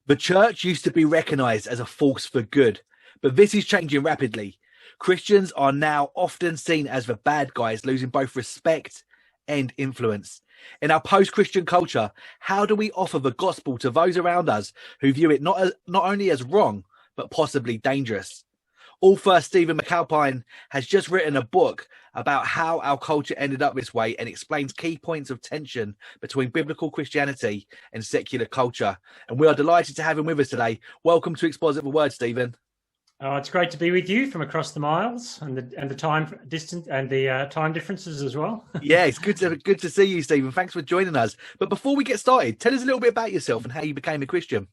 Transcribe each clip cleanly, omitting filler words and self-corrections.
The church used to be recognized as a force for good, but this is changing rapidly. Christians are now often seen as the bad guys, losing both respect and influence. In our post-Christian culture, how do we offer the gospel to those around us who view it not only as wrong, but possibly dangerous? Author Stephen McAlpine has just written a book about how our culture ended up this way and explains key points of tension between biblical Christianity and secular culture. And we are delighted to have him with us today. Welcome to Exposit The Word, Stephen. Oh, it's great to be with you from across the miles and the time distance and the time differences as well. Yeah, it's good to see you, Stephen. Thanks for joining us. But before we get started, tell us a little bit about yourself and how you became a Christian.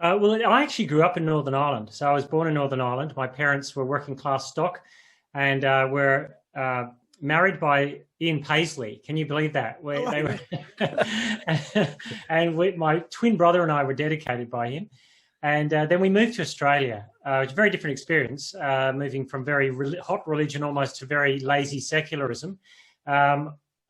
Well, I actually grew up in Northern Ireland. So I was born in Northern Ireland. My parents were working class stock and were married by Ian Paisley. Can you believe that? They were, and my twin brother and I were dedicated by him. And then we moved to Australia. It was a very different experience, moving from very hot religion almost to very lazy secularism.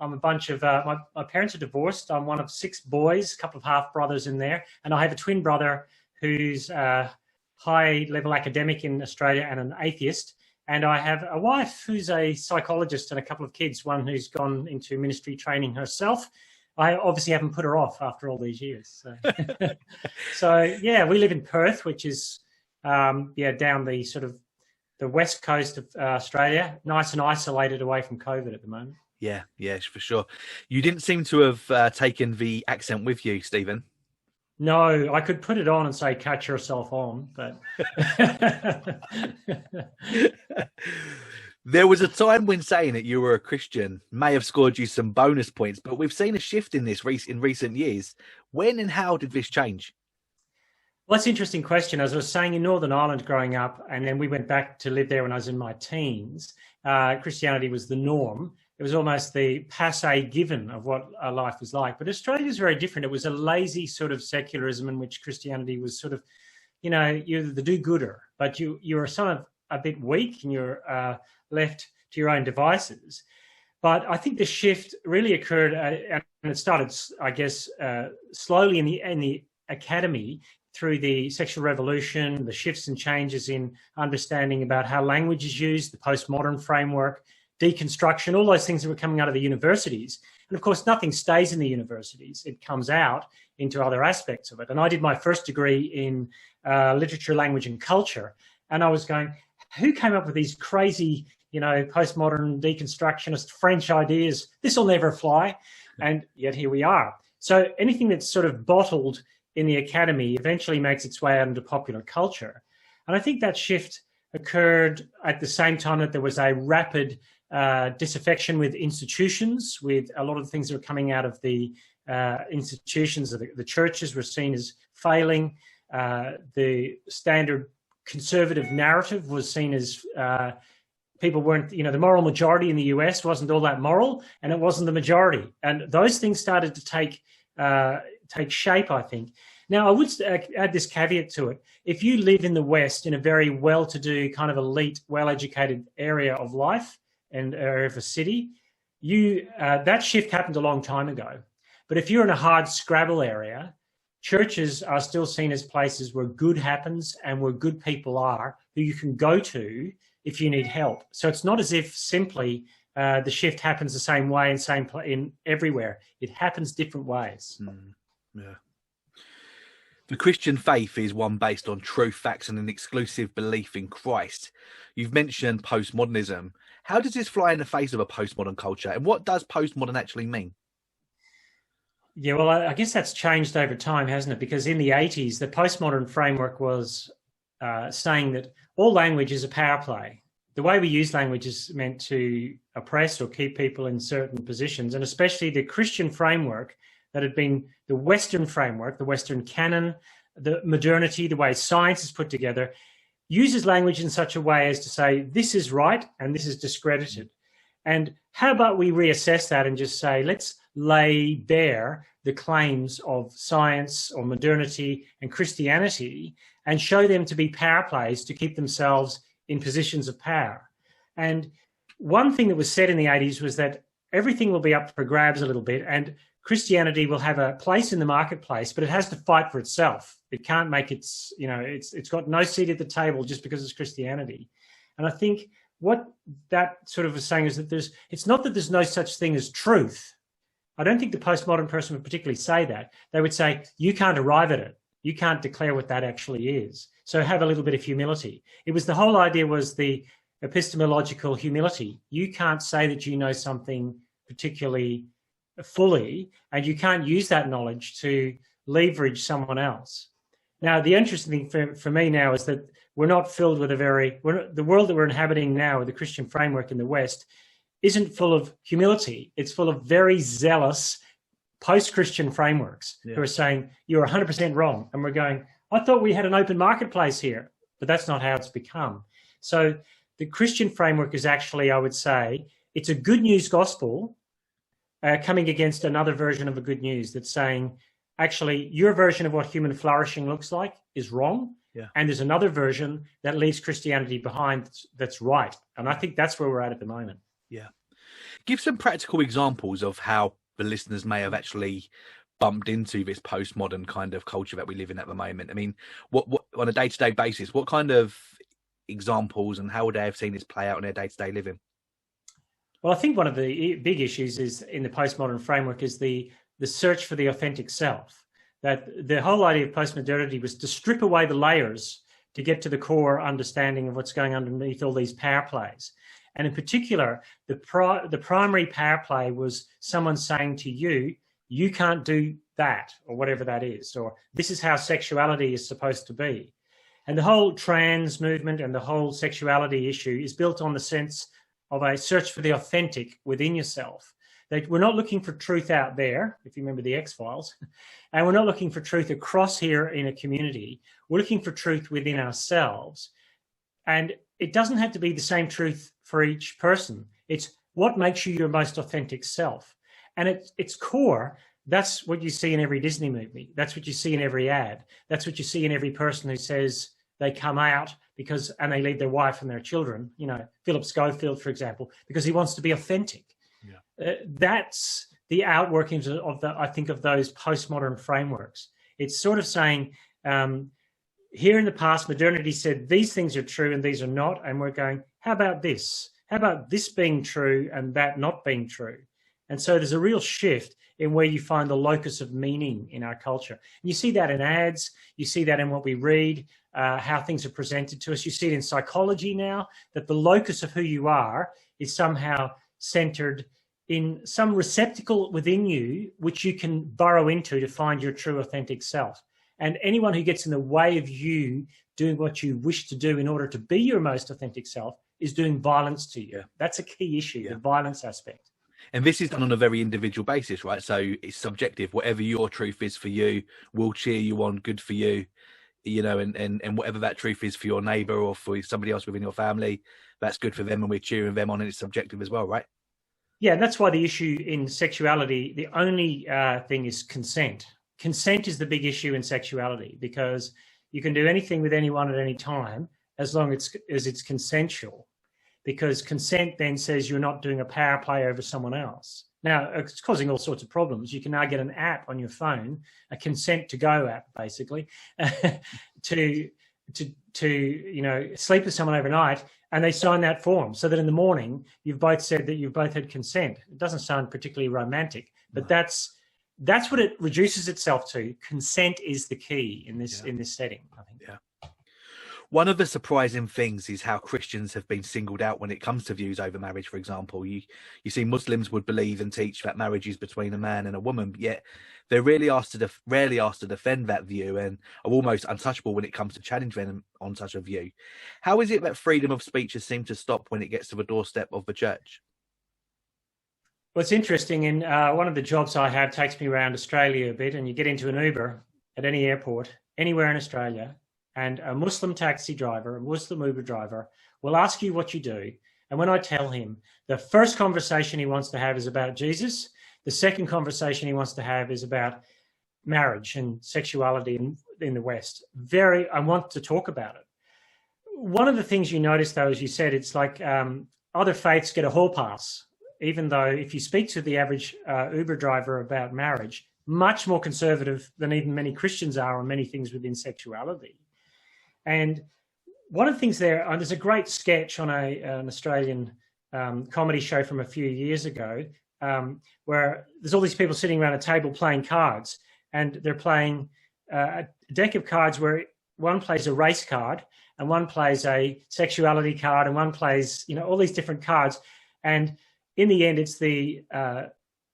I'm a bunch of, my parents are divorced. I'm one of 6 boys, a couple of half-brothers in there. And I have a twin brother who's a high-level academic in Australia and an atheist. And I have a wife who's a psychologist and a couple of kids, one who's gone into ministry training herself. I obviously haven't put her off after all these years. So, so yeah, we live in Perth, which is, down the sort of the west coast of Australia, nice and isolated away from COVID at the moment. Yeah, for sure. You didn't seem to have taken the accent with you, Stephen. No, I could put it on and say, catch yourself on, but... There was a time when saying that you were a Christian may have scored you some bonus points, but we've seen a shift in this in recent years. When and how did this change? Well, that's an interesting question. As I was saying, in Northern Ireland growing up, and then we went back to live there when I was in my teens, Christianity was the norm. It was almost the passé given of what our life was like. But Australia was very different. It was a lazy sort of secularism in which Christianity was sort of, you're the do-gooder, but you're sort of a bit weak and you're left to your own devices. But I think the shift really occurred, and it started, I guess, slowly in the academy through the sexual revolution, the shifts and changes in understanding about how language is used, the postmodern framework, deconstruction, all those things that were coming out of the universities. And of course, nothing stays in the universities. It comes out into other aspects of it. And I did my first degree in literature, language, and culture. And I was going, who came up with these crazy, postmodern deconstructionist French ideas? This will never fly. And yet here we are. So anything that's sort of bottled in the academy eventually makes its way out into popular culture. And I think that shift occurred at the same time that there was a rapid disaffection with institutions, with a lot of the things that were coming out of the institutions. The churches were seen as failing. The standard conservative narrative was seen as people weren't, the moral majority in the US wasn't all that moral, and it wasn't the majority. And those things started to take shape, I think. Now, I would add this caveat to it. If you live in the West in a very well-to-do, kind of elite, well-educated area of life and area of a city, that shift happened a long time ago. But if you're in a hard scrabble area, churches are still seen as places where good happens and where good people are who you can go to if you need help. So it's not as if simply the shift happens the same way and in everywhere. It happens different ways. Yeah. The Christian faith is one based on truth, facts, and an exclusive belief in Christ. You've mentioned postmodernism. How does this fly in the face of a postmodern culture? And what does postmodern actually mean? Yeah, well, I guess that's changed over time, hasn't it? Because in the 80s, the postmodern framework was saying that all language is a power play. The way we use language is meant to oppress or keep people in certain positions, and especially the Christian framework that had been the Western framework, the Western canon, the modernity, the way science is put together, uses language in such a way as to say, this is right and this is discredited. And how about we reassess that and just say, let's lay bare the claims of science or modernity and Christianity and show them to be power plays to keep themselves in positions of power. And one thing that was said in the 80s was that everything will be up for grabs a little bit, and Christianity will have a place in the marketplace, but it has to fight for itself. It can't make it's got no seat at the table just because it's Christianity. And I think what that sort of is saying is that it's not that there's no such thing as truth. I don't think the postmodern person would particularly say that. They would say, you can't arrive at it. You can't declare what that actually is. So have a little bit of humility. The whole idea was the epistemological humility. You can't say that you know something particularly fully, and you can't use that knowledge to leverage someone else. Now, the interesting thing for me now is that we're not filled with the world that we're inhabiting now with the Christian framework in the West isn't full of humility. It's full of very zealous post-Christian frameworks who are saying, you're 100% wrong. And we're going, I thought we had an open marketplace here, but that's not how it's become. So the Christian framework is actually, I would say, it's a good news gospel coming against another version of a good news that's saying, actually, your version of what human flourishing looks like is wrong. Yeah. And there's another version that leaves Christianity behind that's right. And I think that's where we're at the moment. Yeah. Give some practical examples of how the listeners may have actually bumped into this postmodern kind of culture that we live in at the moment. I mean, what on a day-to-day basis, what kind of examples and how would they have seen this play out in their day-to-day living? Well, I think one of the big issues is in the postmodern framework is the search for the authentic self. That the whole idea of postmodernity was to strip away the layers to get to the core understanding of what's going underneath all these power plays. And in particular, the primary power play was someone saying to you, you can't do that, or whatever that is, or this is how sexuality is supposed to be. And the whole trans movement and the whole sexuality issue is built on the sense of a search for the authentic within yourself. That we're not looking for truth out there, if you remember the X-Files, and we're not looking for truth across here in a community. We're looking for truth within ourselves. And it doesn't have to be the same truth for each person. It's what makes you your most authentic self. And at its core, that's what you see in every Disney movie. That's what you see in every ad. That's what you see in every person who says they come out and they leave their wife and their children, Philip Schofield, for example, because he wants to be authentic. Yeah. That's the outworkings of those postmodern frameworks. It's sort of saying, here in the past, modernity said these things are true and these are not. And we're going, how about this? How about this being true and that not being true? And so there's a real shift in where you find the locus of meaning in our culture. And you see that in ads. You see that in what we read, how things are presented to us. You see it in psychology now, that the locus of who you are is somehow centered in some receptacle within you, which you can burrow into to find your true authentic self. And anyone who gets in the way of you doing what you wish to do in order to be your most authentic self is doing violence to you. Yeah. That's a key issue, the violence aspect. And this is done on a very individual basis, right? So it's subjective. Whatever your truth is for you, will cheer you on, good for you, and whatever that truth is for your neighbor or for somebody else within your family, that's good for them and we're cheering them on, and it's subjective as well, right? Yeah, and that's why the issue in sexuality, the only thing is consent. Consent is the big issue in sexuality because you can do anything with anyone at any time as long as it's consensual, because consent then says you're not doing a power play over someone else. Now, it's causing all sorts of problems. You can now get an app on your phone, a consent to go app, basically, to sleep with someone overnight, and they sign that form so that in the morning you've both said that you've both had consent. It doesn't sound particularly romantic, but that's what it reduces itself to. Consent is the key in this setting, I think. Yeah. One of the surprising things is how Christians have been singled out when it comes to views over marriage. For example, you see Muslims would believe and teach that marriage is between a man and a woman, yet they're rarely asked to defend that view and are almost untouchable when it comes to challenging them on such a view. How is it that freedom of speech has seemed to stop when it gets to the doorstep of the church? Well, it's interesting. In one of the jobs I have takes me around Australia a bit, and you get into an Uber at any airport, anywhere in Australia, and a Muslim taxi driver, a Muslim Uber driver will ask you what you do. And when I tell him, the first conversation he wants to have is about Jesus. The second conversation he wants to have is about marriage and sexuality in the West. I want to talk about it. One of the things you notice, though, as you said, it's like other faiths get a hall pass. even though if you speak to the average Uber driver about marriage, much more conservative than even many Christians are on many things within sexuality. And one of the things there's a great sketch on an Australian comedy show from a few years ago, where there's all these people sitting around a table playing cards, and they're playing a deck of cards where one plays a race card and one plays a sexuality card and one plays, all these different cards. And in the end, it's the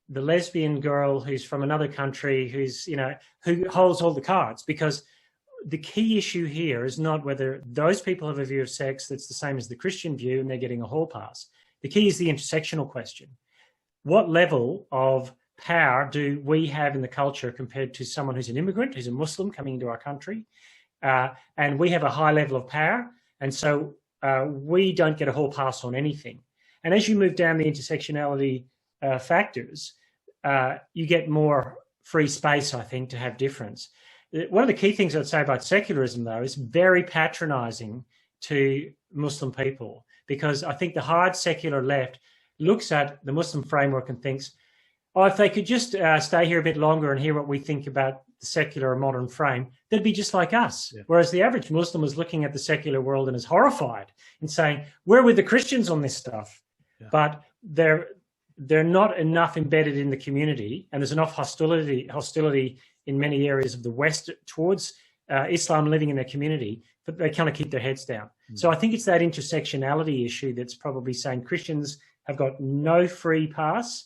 lesbian girl who's from another country who holds all the cards, because the key issue here is not whether those people have a view of sex that's the same as the Christian view and they're getting a hall pass. The key is the intersectional question. What level of power do we have in the culture compared to someone who's an immigrant, who's a Muslim coming into our country? And we have a high level of power, and so we don't get a hall pass on anything. And as you move down the intersectionality factors, you get more free space, I think, to have difference. One of the key things I'd say about secularism, though, is very patronizing to Muslim people, because I think the hard secular left looks at the Muslim framework and thinks, oh, if they could just stay here a bit longer and hear what we think about the secular modern frame, they'd be just like us. Yeah. Whereas the average Muslim is looking at the secular world and is horrified and saying, where were the Christians on this stuff? Yeah. But they're not enough embedded in the community, and there's enough hostility in many areas of the West towards Islam living in their community, but they kind of keep their heads down. So I think it's that intersectionality issue that's probably saying Christians have got no free pass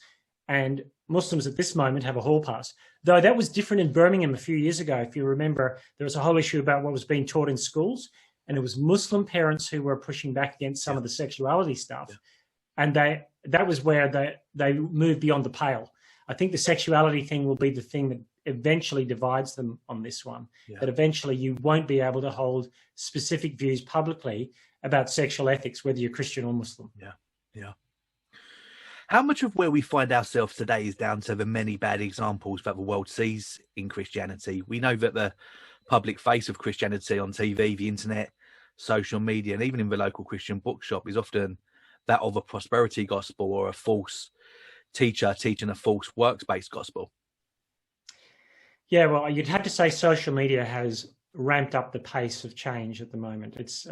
and Muslims at this moment have a hall pass. Though that was different in Birmingham a few years ago. If you remember, there was a whole issue about what was being taught in schools, and it was Muslim parents who were pushing back against some of the sexuality stuff. Yeah. And that was where they moved beyond the pale. I think the sexuality thing will be the thing that eventually divides them on this one, that eventually you won't be able to hold specific views publicly about sexual ethics, whether you're Christian or Muslim. Yeah. How much of where we find ourselves today is down to the many bad examples that the world sees in Christianity? We know that the public face of Christianity on TV, the internet, social media, and even in the local Christian bookshop is often that of a prosperity gospel or a false teacher teaching a false works-based gospel. Yeah, well, you'd have to say social media has ramped up the pace of change at the moment. It's,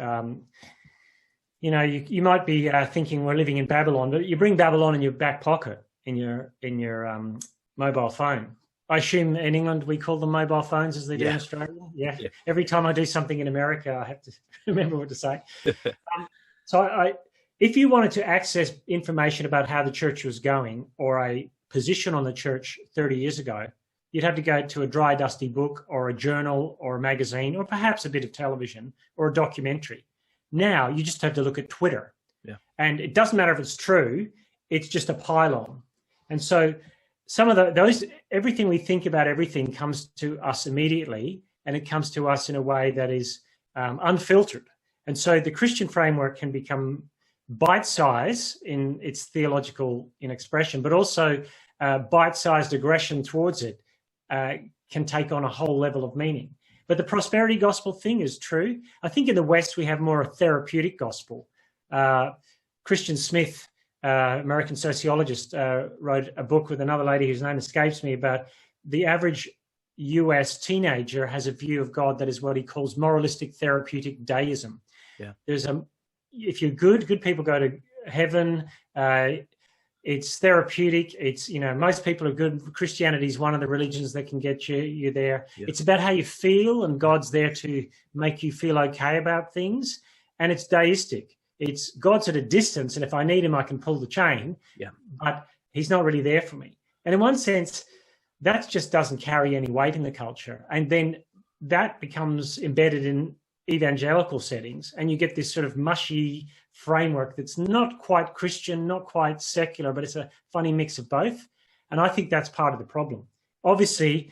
you might be thinking we're living in Babylon, but you bring Babylon in your back pocket in your mobile phone. I assume in England we call them mobile phones as they do in Australia. Yeah. Every time I do something in America, I have to remember what to say. If you wanted to access information about how the church was going or a position on the church 30 years ago, you'd have to go to a dry, dusty book or a journal or a magazine or perhaps a bit of television or a documentary. Now you just have to look at Twitter. Yeah. And it doesn't matter if it's true, it's just a pylon. And so some of everything we think about everything comes to us immediately, and it comes to us in a way that is unfiltered. And so the Christian framework can become bite-sized in its theological expression, but also bite-sized aggression towards it can take on a whole level of meaning. But the prosperity gospel thing is true. I think in the West we have more a therapeutic gospel. Christian Smith, American sociologist, wrote a book with another lady whose name escapes me about the average US teenager has a view of God that is what he calls moralistic therapeutic deism. Yeah. If you're good people go to heaven. It's therapeutic. It's, most people are good. Christianity is one of the religions that can get you there. Yeah. It's about how you feel, and God's there to make you feel okay about things. And it's deistic. It's God's at a distance, and if I need him, I can pull the chain. Yeah. But he's not really there for me. And in one sense, that just doesn't carry any weight in the culture. And then that becomes embedded in evangelical settings, and you get this sort of mushy framework that's not quite Christian, not quite secular, but it's a funny mix of both. And I think that's part of the problem. Obviously,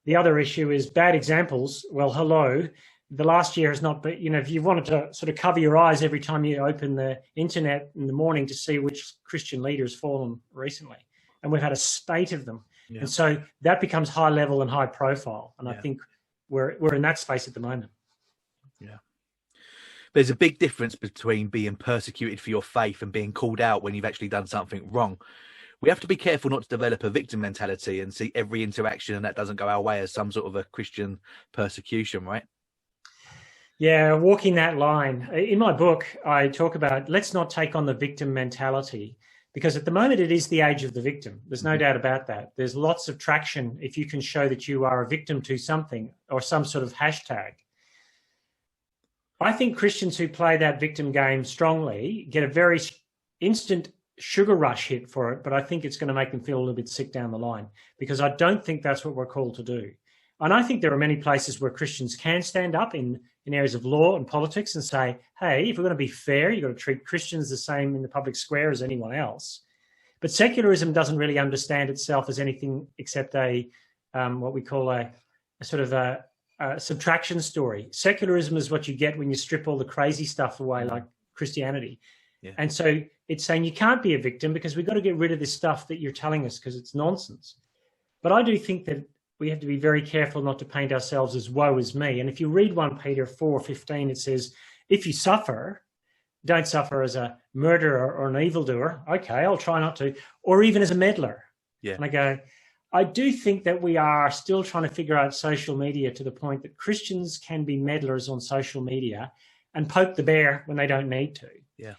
the other issue is bad examples. Well, hello. The last year has not been, if you wanted to sort of cover your eyes every time you open the internet in the morning to see which Christian leader has fallen recently. And we've had a spate of them. Yeah. And so that becomes high level and high profile. And I think we're in that space at the moment. Yeah. There's a big difference between being persecuted for your faith and being called out when you've actually done something wrong. We have to be careful not to develop a victim mentality and see every interaction that doesn't go our way as some sort of a Christian persecution, right? Yeah, walking that line. In my book, I talk about let's not take on the victim mentality, because at the moment it is the age of the victim. There's no doubt about that. There's lots of traction if you can show that you are a victim to something or some sort of hashtag. I think Christians who play that victim game strongly get a very instant sugar rush hit for it, but I think it's going to make them feel a little bit sick down the line, because I don't think that's what we're called to do. And I think there are many places where Christians can stand up in areas of law and politics and say, hey, if we're going to be fair, you've got to treat Christians the same in the public square as anyone else. But secularism doesn't really understand itself as anything except a what we call a sort of a subtraction story. Secularism is what you get when you strip all the crazy stuff away, like Christianity. Yeah. And so it's saying you can't be a victim because we've got to get rid of this stuff that you're telling us because it's nonsense. But I do think that we have to be very careful not to paint ourselves as woe is me. And if you read 1 Peter 4:15, it says, if you suffer, don't suffer as a murderer or an evildoer. Okay, I'll try not to. Or even as a meddler. Yeah. And I go, I do think that we are still trying to figure out social media to the point that Christians can be meddlers on social media and poke the bear when they don't need to. Yeah.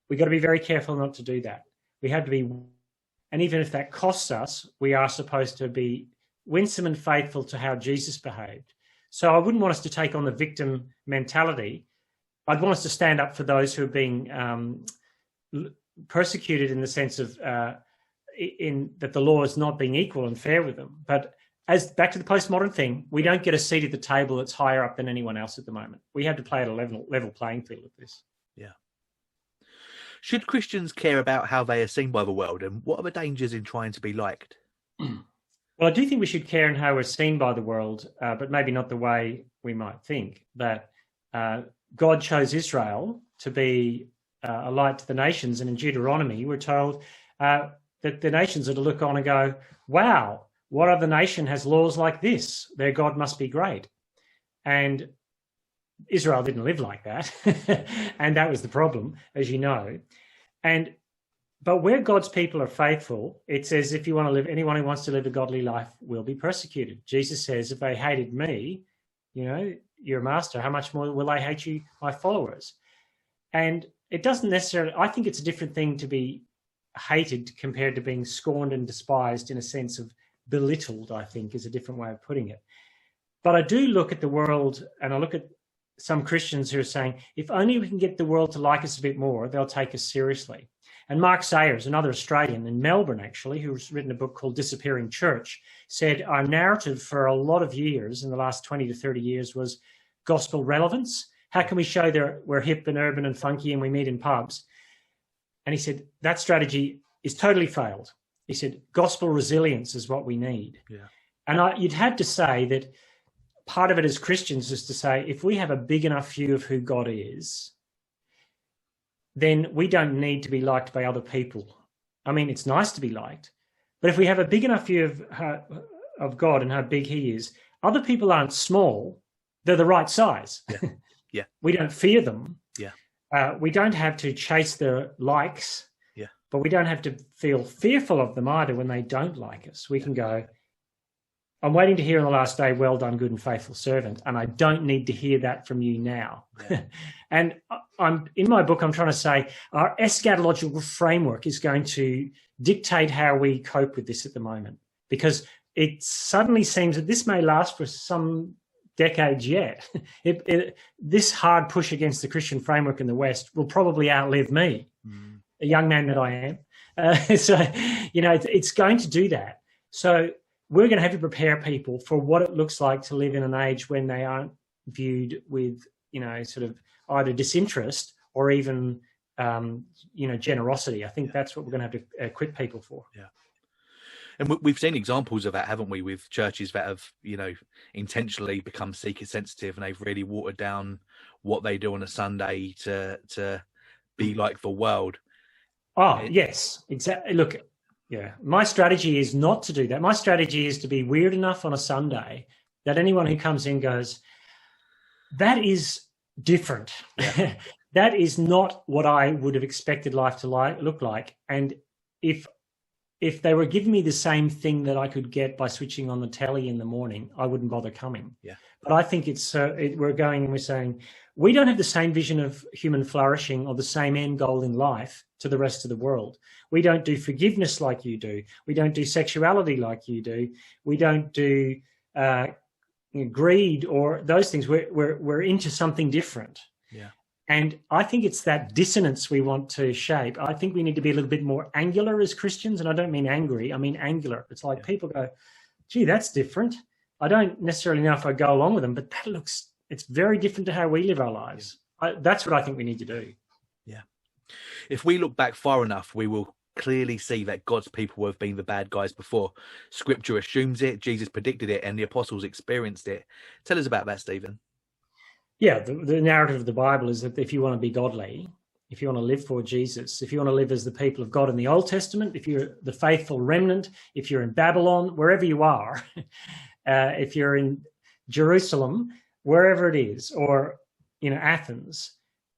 We've got to be very careful not to do that. We have to be, and even if that costs us, we are supposed to be winsome and faithful to how Jesus behaved. So I wouldn't want us to take on the victim mentality. I'd want us to stand up for those who are being persecuted in the sense of in that the law is not being equal and fair with them. But as back to the postmodern thing, we don't get a seat at the table that's higher up than anyone else at the moment. We have to play at a level playing field with this. Yeah. Should Christians care about how they are seen by the world, and what are the dangers in trying to be liked? Well, I do think we should care in how we're seen by the world, but maybe not the way we might think. That God chose Israel to be a light to the nations, and in Deuteronomy we're told that the nations are to look on and go, wow, what other nation has laws like this? Their God must be great. And Israel didn't live like that. And that was the problem, as you know. But where God's people are faithful, it says if you want to live, anyone who wants to live a godly life will be persecuted. Jesus says, if they hated me, your master, how much more will they hate you, my followers? And it doesn't necessarily, I think it's a different thing to be hated compared to being scorned and despised, in a sense of belittled, I think is a different way of putting it. But I do look at the world, and I look at some Christians who are saying, if only we can get the world to like us a bit more, they'll take us seriously. And Mark Sayers, another Australian in Melbourne, actually, who's written a book called Disappearing Church, said our narrative for a lot of years, in the last 20 to 30 years, was gospel relevance. How can we show that we're hip and urban and funky and we meet in pubs? And he said, that strategy is totally failed. He said, gospel resilience is what we need. Yeah. And you'd have to say that part of it as Christians is to say, if we have a big enough view of who God is, then we don't need to be liked by other people. I mean, it's nice to be liked, but if we have a big enough view of God and how big he is, other people aren't small, they're the right size. Yeah. Yeah. We don't fear them. Yeah. We don't have to chase their likes. Yeah. But we don't have to feel fearful of them either when they don't like us. We can go, I'm waiting to hear on the last day, well done, good and faithful servant. And I don't need to hear that from you now. Yeah. And in my book, I'm trying to say our eschatological framework is going to dictate how we cope with this at the moment, because it suddenly seems that this may last for some decades yet. This hard push against the Christian framework in the West will probably outlive me, a young man that I am. So, it's going to do that. So we're going to have to prepare people for what it looks like to live in an age when they aren't viewed with, sort of either disinterest or even, generosity. I think that's what we're going to have to equip people for. Yeah. And we've seen examples of that, haven't we, with churches that have, intentionally become seeker sensitive, and they've really watered down what they do on a Sunday to be like the world. Oh, yes, exactly. Look, yeah, my strategy is not to do that. My strategy is to be weird enough on a Sunday that anyone who comes in goes, that is different. Yeah. That is not what I would have expected life to look like. And if they were giving me the same thing that I could get by switching on the telly in the morning, I wouldn't bother coming. Yeah. But I think we're saying we don't have the same vision of human flourishing or the same end goal in life to the rest of the world. We don't do forgiveness like you do. We don't do sexuality like you do. We don't do greed or those things. We're into something different. Yeah. And I think it's that dissonance we want to shape. I think we need to be a little bit more angular as Christians, and I don't mean angry, I mean angular. It's like people go, gee, that's different. I don't necessarily know if I go along with them, but it's very different to how we live our lives. That's what I think we need to do. Yeah. If we look back far enough, we will clearly see that God's people have been the bad guys before. Scripture assumes it, Jesus predicted it, and the apostles experienced it. Tell us about that, Stephen. Yeah, the narrative of the Bible is that if you want to be godly, if you want to live for Jesus, if you want to live as the people of God in the Old Testament, if you're the faithful remnant, if you're in Babylon, wherever you are, if you're in Jerusalem, wherever it is, or Athens,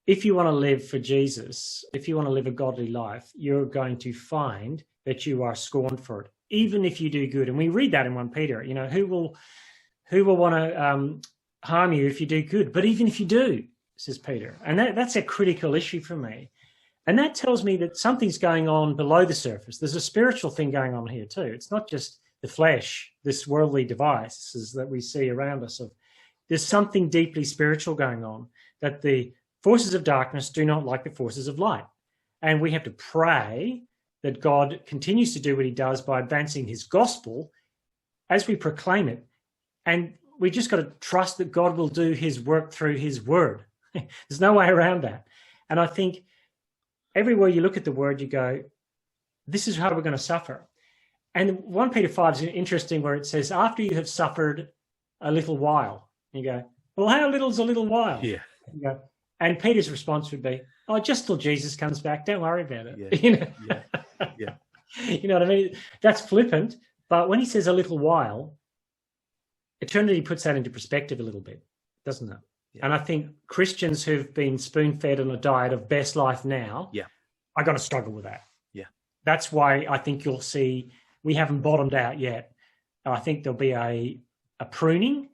if you want to live for Jesus, if you want to live a godly life, you're going to find that you are scorned for it, even if you do good. And we read that in 1 Peter, who will want to harm you if you do good? But even if you do, says Peter. And that's a critical issue for me. And that tells me that something's going on below the surface. There's a spiritual thing going on here too. It's not just the flesh, this worldly devices that we see around us. There's something deeply spiritual going on, that the forces of darkness do not like the forces of light. And we have to pray that God continues to do what he does by advancing his gospel as we proclaim it. And we just got to trust that God will do his work through his word. There's no way around that. And I think everywhere you look at the word, you go, this is how we're going to suffer. And 1 Peter 5 is interesting, where it says, after you have suffered a little while, you go, well, how little is a little while? Yeah. You go, and Peter's response would be, oh, just till Jesus comes back. Don't worry about it. Yeah. Yeah. You know what I mean? That's flippant. But when he says a little while, eternity puts that into perspective a little bit, doesn't it? Yeah. And I think Christians who've been spoon-fed on a diet of best life now are going to struggle with that. Yeah. That's why I think you'll see we haven't bottomed out yet. I think there'll be a pruning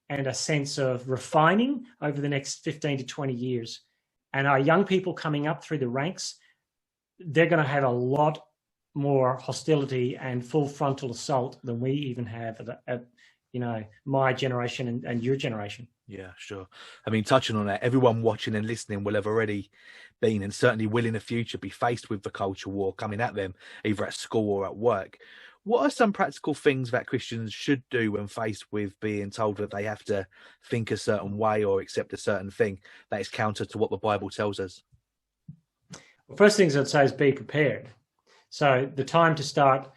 and a sense of refining over the next 15 to 20 years. And our young people coming up through the ranks, they're going to have a lot more hostility and full frontal assault than we even have at my generation and your generation. Yeah, sure. I mean, touching on that, everyone watching and listening will have already been, and certainly will in the future, be faced with the culture war coming at them, either at school or at work. What are some practical things that Christians should do when faced with being told that they have to think a certain way or accept a certain thing that is counter to what the Bible tells us? Well, first things I'd say is be prepared. So the time to start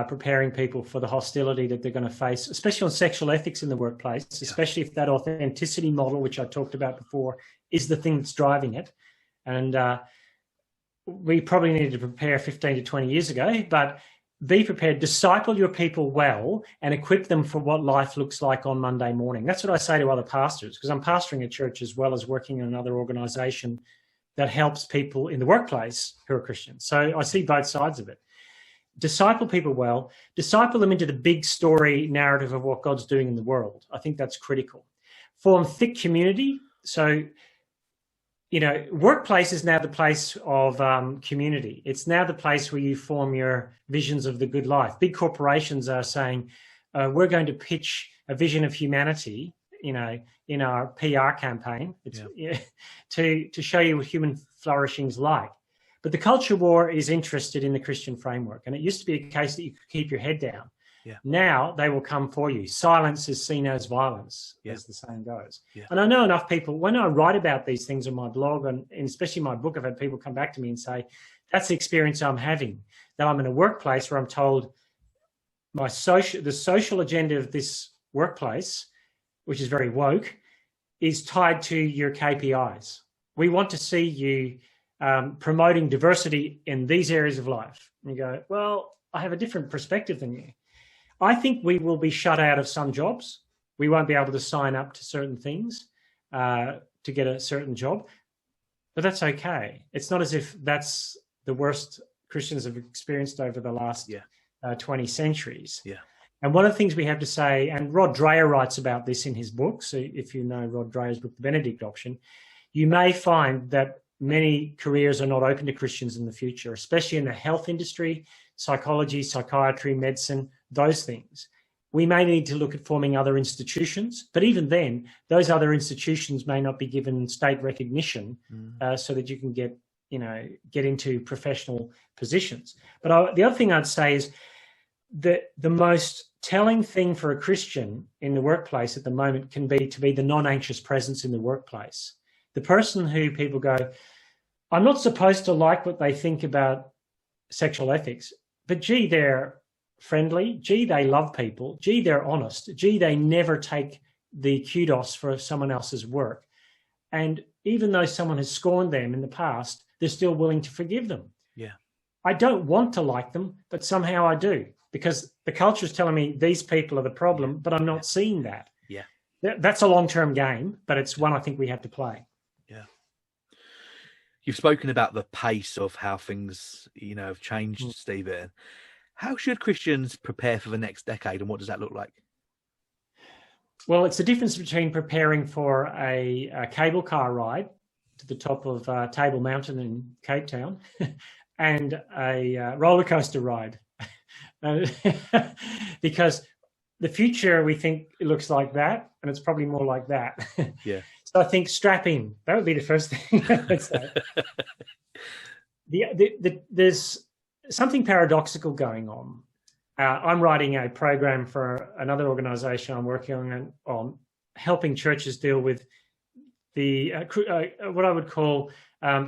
preparing people for the hostility that they're going to face, especially on sexual ethics in the workplace, especially if that authenticity model, which I talked about before, is the thing that's driving it. And we probably needed to prepare 15 to 20 years ago, but be prepared, disciple your people well, and equip them for what life looks like on Monday morning. That's what I say to other pastors, because I'm pastoring a church as well as working in another organization that helps people in the workplace who are Christians. So I see both sides of it. Disciple people well, disciple them into the big story narrative of what God's doing in the world. I think that's critical. Form thick community. So, workplace is now the place of community. It's now the place where you form your visions of the good life. Big corporations are saying, we're going to pitch a vision of humanity, in our PR campaign to show you what human flourishing is like. But the culture war is interested in the Christian framework. And it used to be a case that you could keep your head down. Yeah. Now they will come for you. Silence is seen as violence, as the saying goes. Yeah. And I know enough people, when I write about these things on my blog, and especially my book, I've had people come back to me and say, that's the experience I'm having, that I'm in a workplace where I'm told the social agenda of this workplace, which is very woke, is tied to your KPIs. We want to see you promoting diversity in these areas of life. And you go, well, I have a different perspective than you. I think we will be shut out of some jobs. We won't be able to sign up to certain things to get a certain job, but that's okay. It's not as if that's the worst Christians have experienced over the last 20 centuries. Yeah. And one of the things we have to say, and Rod Dreher writes about this in his book, so if you know Rod Dreher's book, The Benedict Option, you may find that many careers are not open to Christians in the future, especially in the health industry, psychology, psychiatry, medicine, those things. We may need to look at forming other institutions, but even then, those other institutions may not be given state recognition so that you can get into professional positions. But the other thing I'd say is that the most telling thing for a Christian in the workplace at the moment can be to be the non-anxious presence in the workplace. The person who people go, I'm not supposed to like what they think about sexual ethics, but gee, they're friendly. Gee, they love people. Gee, they're honest. Gee, they never take the kudos for someone else's work. And even though someone has scorned them in the past, they're still willing to forgive them. Yeah. I don't want to like them, but somehow I do, because the culture is telling me these people are the problem, but I'm not seeing that. Yeah. That's a long-term game, but it's one I think we have to play. Yeah. You've spoken about the pace of how things, have changed, Stephen. How should Christians prepare for the next decade, and what does that look like? Well, it's the difference between preparing for a cable car ride to the top of Table Mountain in Cape Town and a roller coaster ride. Because the future, we think it looks like that, and it's probably more like that. Yeah. So I think strap in. That would be the first thing I would say. There's something paradoxical going on. I'm writing a program for another organization I'm working on helping churches deal with the what I would call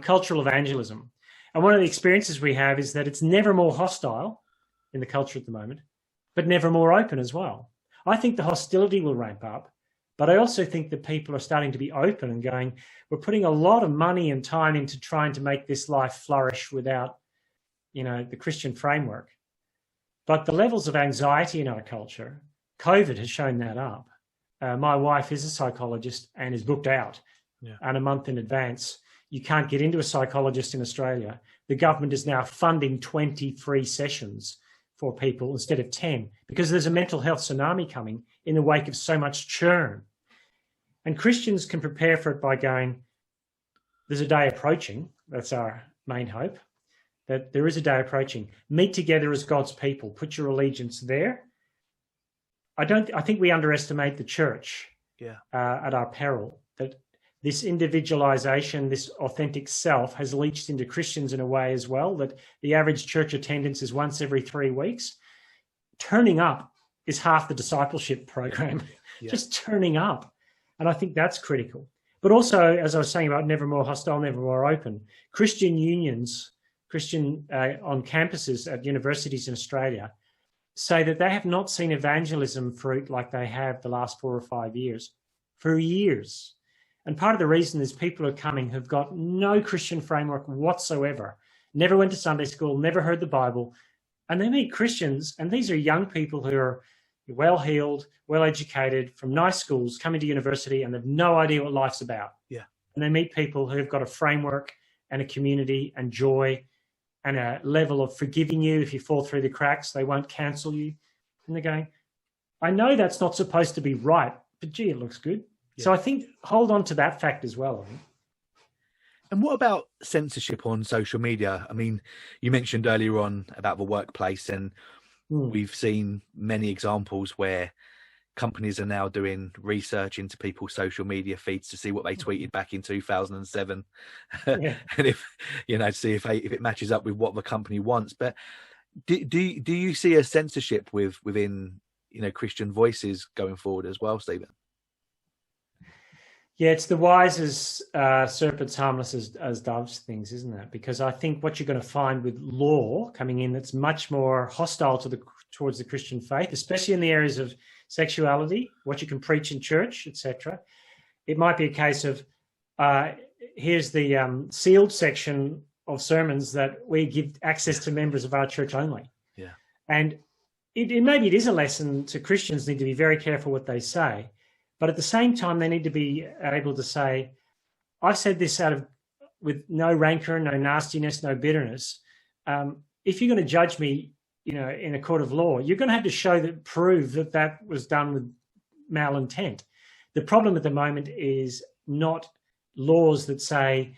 cultural evangelism. And one of the experiences we have is that it's never more hostile in the culture at the moment, but never more open as well. I think the hostility will ramp up, but I also think that people are starting to be open and going, we're putting a lot of money and time into trying to make this life flourish without the Christian framework. But the levels of anxiety in our culture, COVID has shown that up. My wife is a psychologist and is booked out and a month in advance. You can't get into a psychologist in Australia. The government is now funding 20 free sessions for people instead of 10 because there's a mental health tsunami coming in the wake of so much churn. And Christians can prepare for it by going, there's a day approaching. That's our main hope. That there is a day approaching. Meet together as God's people. Put your allegiance there. I think we underestimate the church at our peril. That this individualization, this authentic self has leached into Christians in a way as well, that the average church attendance is once every 3 weeks. Turning up is half the discipleship program. Just turning up. And I think that's critical. But also, as I was saying about never more hostile, never more open, Christian unions, on campuses at universities in Australia say that they have not seen evangelism fruit like they have the last 4 or 5 years, for years. And part of the reason is people are coming who've got no Christian framework whatsoever, never went to Sunday school, never heard the Bible, and they meet Christians, and these are young people who are well-heeled, well-educated, from nice schools, coming to university, and they've no idea what life's about. Yeah. And they meet people who've got a framework and a community and joy and a level of forgiving you if you fall through the cracks. They won't cancel you. And they're going, I know that's not supposed to be right, but gee, it looks good. Yeah. So I think hold on to that fact as well. I think. And what about censorship on social media? I mean, you mentioned earlier on about the workplace, and we've seen many examples where companies are now doing research into people's social media feeds to see what they tweeted back in 2007 and if see if it matches up with what the company wants. But do you see a censorship within Christian voices going forward as well, Stephen? Yeah, it's the wise as serpents, harmless as doves things, isn't it? Because I think what you're going to find with law coming in that's much more hostile towards the Christian faith, especially in the areas of sexuality, what you can preach in church, etc. It might be a case of here's the sealed section of sermons that we give access to members of our church only. Yeah, and maybe it is a lesson to Christians need to be very careful what they say. But at the same time, they need to be able to say, I've said this with no rancor, no nastiness, no bitterness. If you're going to judge me, in a court of law, you're going to have to prove that was done with malintent. The problem at the moment is not laws that say,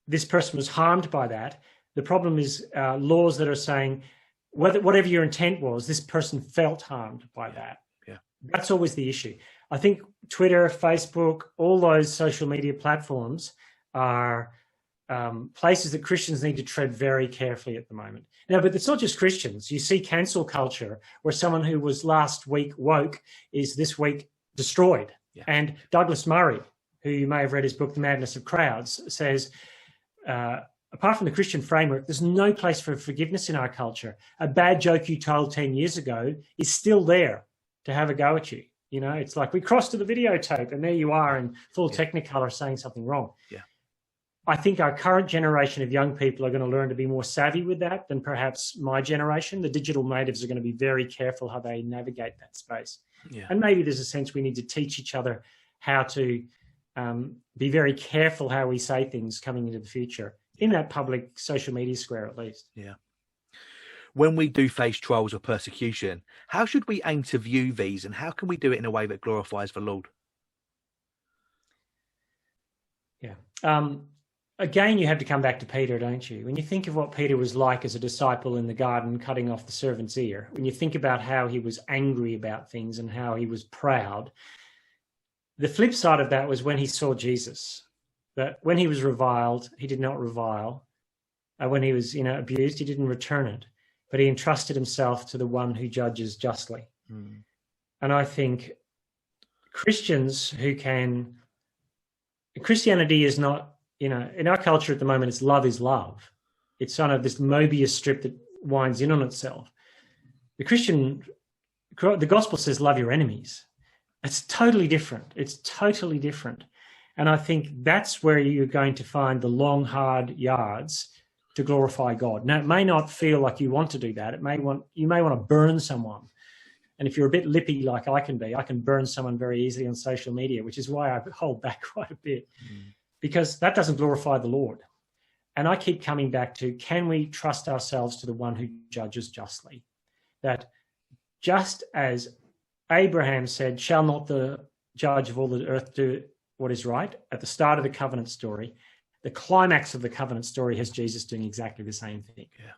this person was harmed by that. The problem is laws that are saying, whatever your intent was, this person felt harmed by that. Yeah. That's always the issue. I think Twitter, Facebook, all those social media platforms are places that Christians need to tread very carefully at the moment. Now, but it's not just Christians. You see cancel culture where someone who was last week woke is this week destroyed. Yeah. And Douglas Murray, who you may have read his book, The Madness of Crowds, says, apart from the Christian framework, there's no place for forgiveness in our culture. A bad joke you told 10 years ago is still there to have a go at you. It's like we crossed to the videotape and there you are in full Technicolor saying something wrong. Yeah. I think our current generation of young people are going to learn to be more savvy with that than perhaps my generation. The digital natives are going to be very careful how they navigate that space. Yeah. And maybe there's a sense we need to teach each other how to be very careful how we say things coming into the future in that public social media square, at least. Yeah. When we do face trials or persecution, how should we aim to view these, and how can we do it in a way that glorifies the Lord? Yeah. Again, you have to come back to Peter, don't you? When you think of what Peter was like as a disciple in the garden, cutting off the servant's ear, when you think about how he was angry about things and how he was proud, the flip side of that was when he saw Jesus, that when he was reviled, he did not revile. When he was abused, he didn't return it, but he entrusted himself to the one who judges justly. Mm. And I think Christianity is not, in our culture at the moment, it's love is love. It's kind of this Mobius strip that winds in on itself. The gospel says love your enemies. It's totally different. It's totally different. And I think that's where you're going to find the long, hard yards to glorify God. Now, it may not feel like you want to do that. You may want to burn someone. And if you're a bit lippy like I can be, I can burn someone very easily on social media, which is why I hold back quite a bit. Because that doesn't glorify the Lord. And I keep coming back to, can we trust ourselves to the one who judges justly? That just as Abraham said, shall not the judge of all the earth do what is right? At the start of the covenant story, the climax of the covenant story has Jesus doing exactly the same thing. Yeah.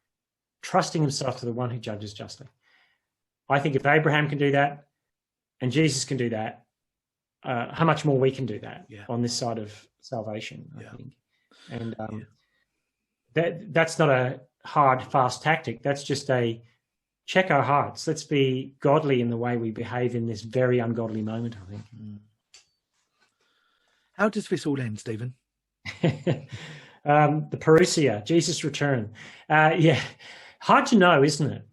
Trusting himself to the one who judges justly. I think if Abraham can do that and Jesus can do that, how much more we can do that on this side of salvation, I think. And that's not a hard, fast tactic. That's just a check our hearts. Let's be godly in the way we behave in this very ungodly moment, I think. How does this all end, Stephen? The parousia, Jesus' return. Hard to know, isn't it?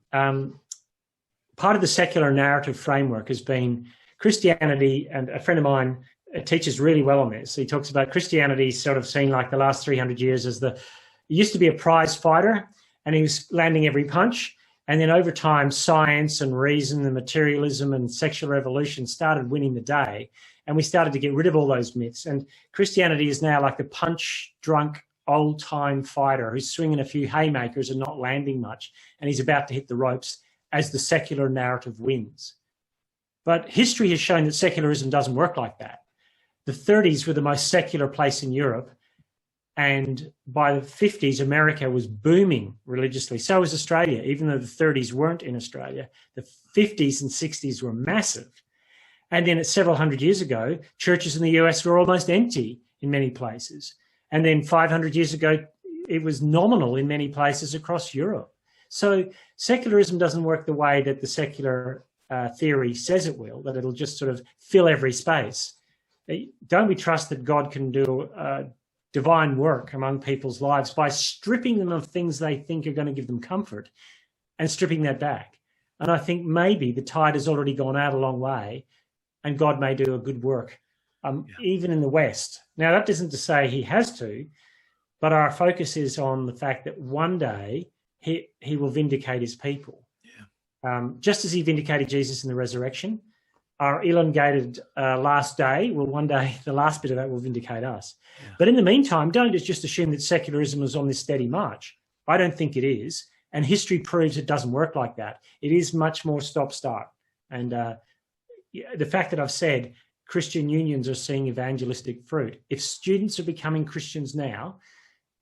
Part of the secular narrative framework has been Christianity, and a friend of mine teaches really well on this. He talks about Christianity sort of seen like the last 300 years as it used to be a prize fighter, and he was landing every punch. And then over time, science and reason and materialism and sexual revolution started winning the day. And we started to get rid of all those myths. And Christianity is now like the punch-drunk, old-time fighter who's swinging a few haymakers and not landing much. And he's about to hit the ropes as the secular narrative wins. But history has shown that secularism doesn't work like that. The 30s were the most secular place in Europe. And by the 50s, America was booming religiously. So was Australia, even though the 30s weren't in Australia. The 50s and 60s were massive. And then several hundred years ago, churches in the US were almost empty in many places. And then 500 years ago, it was nominal in many places across Europe. So secularism doesn't work the way that the secular theory says it will, that it'll just sort of fill every space. Don't we trust that God can do divine work among people's lives by stripping them of things they think are going to give them comfort and stripping that back? And I think maybe the tide has already gone out a long way and God may do a good work, even in the West. Now, that isn't to say he has to, but our focus is on the fact that one day he will vindicate his people. Yeah. Just as he vindicated Jesus in the resurrection, our elongated last day, well, one day the last bit of that will vindicate us. Yeah. But in the meantime, don't just assume that secularism is on this steady march. I don't think it is. And history proves it doesn't work like that. It is much more stop-start. And the fact that I've said Christian unions are seeing evangelistic fruit, if students are becoming Christians now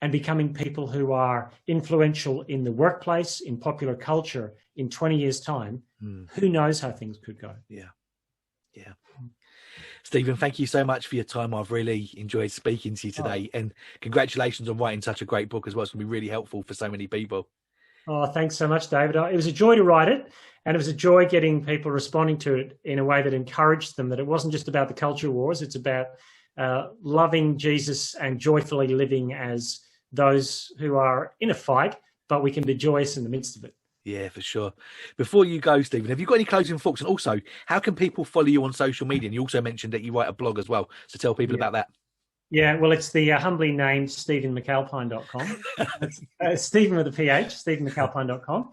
and becoming people who are influential in the workplace, in popular culture in 20 years' time, who knows how things could go. Yeah. Stephen, thank you so much for your time. I've really enjoyed speaking to you today, and congratulations on writing such a great book as well. It's going to be really helpful for so many people. Oh, thanks so much, David. It was a joy to write it, and it was a joy getting people responding to it in a way that encouraged them, that it wasn't just about the culture wars, it's about loving Jesus and joyfully living as those who are in a fight, but we can be joyous in the midst of it. Yeah, for sure. Before you go, Stephen, have you got any closing thoughts? And also, how can people follow you on social media? And you also mentioned that you write a blog as well. So tell people about that. Yeah, well, it's the humbly named StephenMcAlpine.com. Stephen with a PH, StephenMcAlpine.com.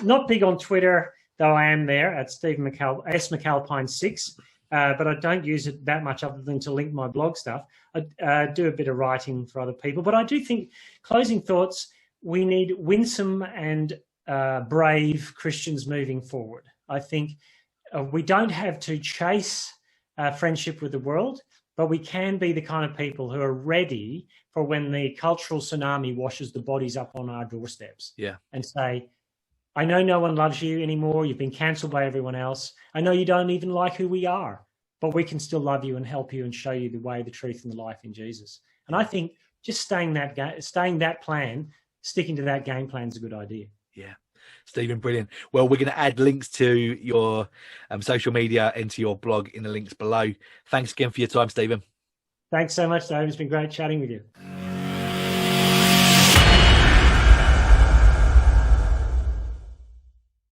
Not big on Twitter, though I am there at SMcAlpine6. But I don't use it that much other than to link my blog stuff. I do a bit of writing for other people. But I do think, closing thoughts, we need winsome and brave Christians moving forward. I think we don't have to chase friendship with the world, but we can be the kind of people who are ready for when the cultural tsunami washes the bodies up on our doorsteps. Yeah. And say, I know no one loves you anymore. You've been cancelled by everyone else. I know you don't even like who we are, but we can still love you and help you and show you the way, the truth, and the life in Jesus. And I think just sticking to that game plan is a good idea. Yeah. Stephen, brilliant. Well, we're going to add links to your social media and to your blog in the links below. Thanks again for your time, Stephen. Thanks so much, Dave. It's been great chatting with you.